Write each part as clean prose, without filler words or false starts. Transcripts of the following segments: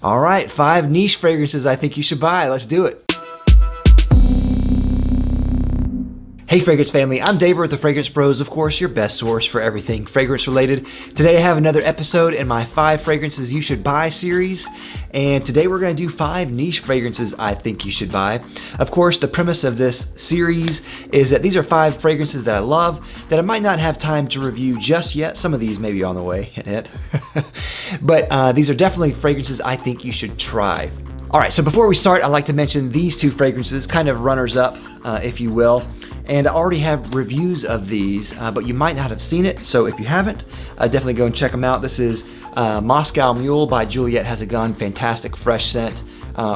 All right, 5 niche fragrances I think you should buy. Let's do it. Hey Fragrance family, I'm David with the Fragrance Bros, of course, your best source for everything fragrance related. Today I have another episode in my 5 fragrances you should buy series, and today we're going to do 5 niche fragrances I think you should buy. Of course, the premise of this series is that these are 5 fragrances that I love that I might not have time to review just yet. Some of these may be on the way, hint hint. But these are definitely fragrances I think you should try. All right, so before we start, I'd like to mention these 2 fragrances, kind of runners-up, if you will. And I already have reviews of these, but you might not have seen it. So if you haven't, definitely go and check them out. This is Moscow Mule by Juliet Has a Gun. Fantastic, fresh scent.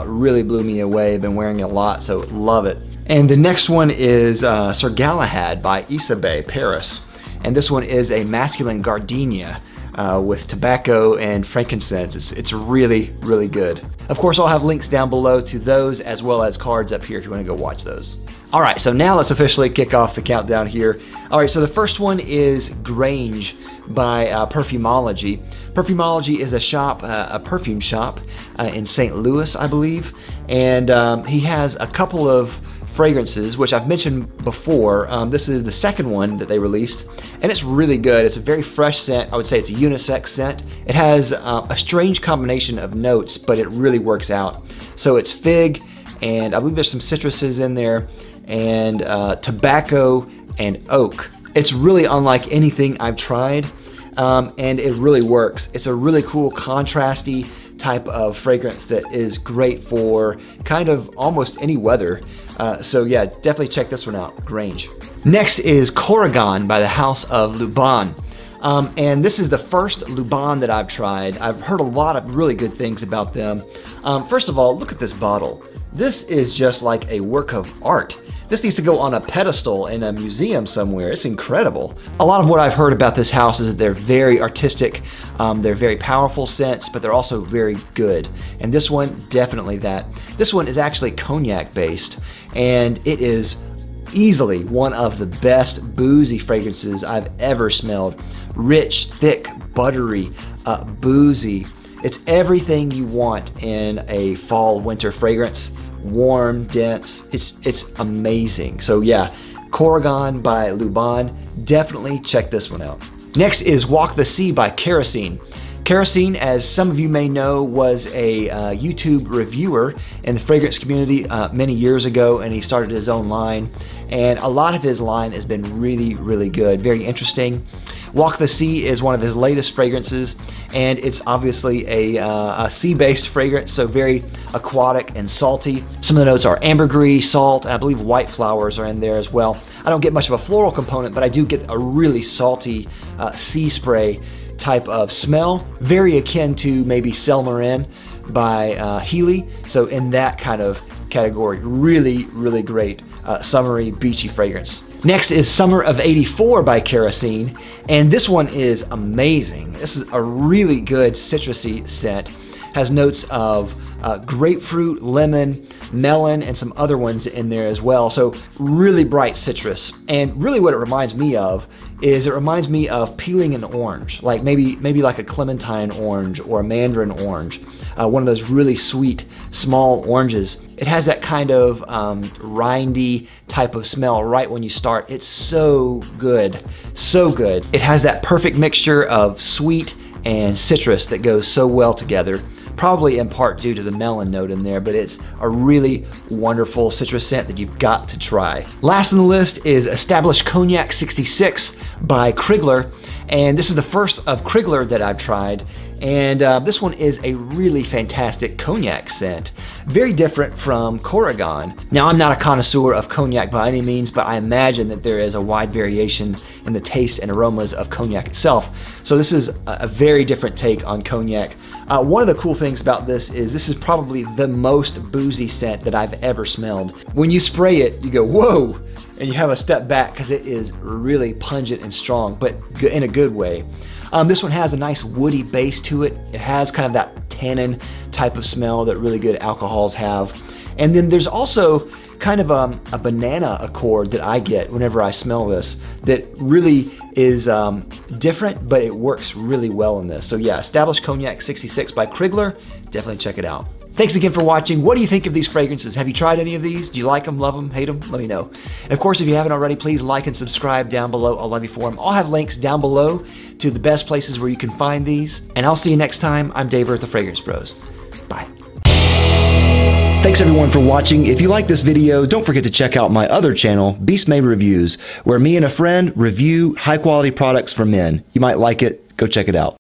Really blew me away. I've been wearing it a lot, so love it. And the next one is Sir Galahad by Isabey, Paris. And this one is a masculine gardenia with tobacco and frankincense. It's really, really good. Of course, I'll have links down below to those as well as cards up here if you want to go watch those. All right, so now let's officially kick off the countdown here. All right, so the first one is Grange by Perfume Ology. Perfume Ology is a shop, a perfume shop in St. Louis, I believe. And he has a couple of fragrances, which I've mentioned before. This is the second one that they released, and it's really good. It's a very fresh scent. I would say it's a unisex scent. It has a strange combination of notes, but it really works out. So it's fig, and I believe there's some citruses in there, and tobacco and oak. It's really unlike anything I've tried, and it really works. It's a really cool contrasty type of fragrance that is great for kind of almost any weather. So yeah, definitely check this one out, Grange. Next is Colognes by the House of Luban. And this is the first Luban that I've tried. I've heard a lot of really good things about them. First of all, look at this bottle. This is just like a work of art. This needs to go on a pedestal in a museum somewhere. It's incredible. A lot of what I've heard about this house is that they're very artistic, they're very powerful scents, but they're also very good. And this one, definitely that. This one is actually cognac based, and it is easily one of the best boozy fragrances I've ever smelled. Rich, thick, buttery, boozy. It's everything you want in a fall winter fragrance. Warm, dense, it's amazing. So yeah, Colognes by Luban, definitely check this one out. Next is Walk the Sea by Kerosene. Kerosene, as some of you may know, was a YouTube reviewer in the fragrance community many years ago, and he started his own line, and a lot of his line has been really, really good, very interesting. Walk the Sea is one of his latest fragrances, and it's obviously a sea-based fragrance, so very aquatic and salty. Some of the notes are ambergris, salt, and I believe white flowers are in there as well. I don't get much of a floral component, but I do get a really salty sea spray type of smell, very akin to maybe Selmarin by Healy. So in that kind of category, really, really great summery, beachy fragrance. Next is Summer of '84 by Kerosene, and this one is amazing. This is a really good citrusy scent. Has notes of grapefruit, lemon, melon, and some other ones in there as well. So really bright citrus. And really what it reminds me of is it reminds me of peeling an orange, like maybe like a clementine orange or a mandarin orange. One of those really sweet, small oranges. It has that kind of rindy type of smell right when you start. It's so good, so good. It has that perfect mixture of sweet and citrus that goes so well together. Probably in part due to the melon note in there, but it's a really wonderful citrus scent that you've got to try. Last on the list is Established Cognac 66 by Krigler, and this is the first of Krigler that I've tried, and this one is a really fantastic cognac scent. Very different from Colognes. Now, I'm not a connoisseur of cognac by any means, but I imagine that there is a wide variation in the taste and aromas of cognac itself. So this is a very different take on cognac. One of the cool things about this is probably the most boozy scent that I've ever smelled. When you spray it, you go, whoa, and you have a step back because it is really pungent and strong, but in a good way. This one has a nice woody base to it. It has kind of that tannin type of smell that really good alcohols have. And then there's also kind of a banana accord that I get whenever I smell this that really is different, but it works really well in this. So yeah, Established Cognac 66 by Krigler, definitely check it out. Thanks again for watching. What do you think of these fragrances? Have you tried any of these? Do you like them, love them, hate them? Let me know. And of course, if you haven't already, please like and subscribe down below. I'll love you for them. I'll have links down below to the best places where you can find these. And I'll see you next time. I'm Dave with the Fragrance Bros. Bye. Thanks everyone for watching. If you like this video, don't forget to check out my other channel, Beast Made Reviews, where me and a friend review high quality products for men. You might like it. Go check it out.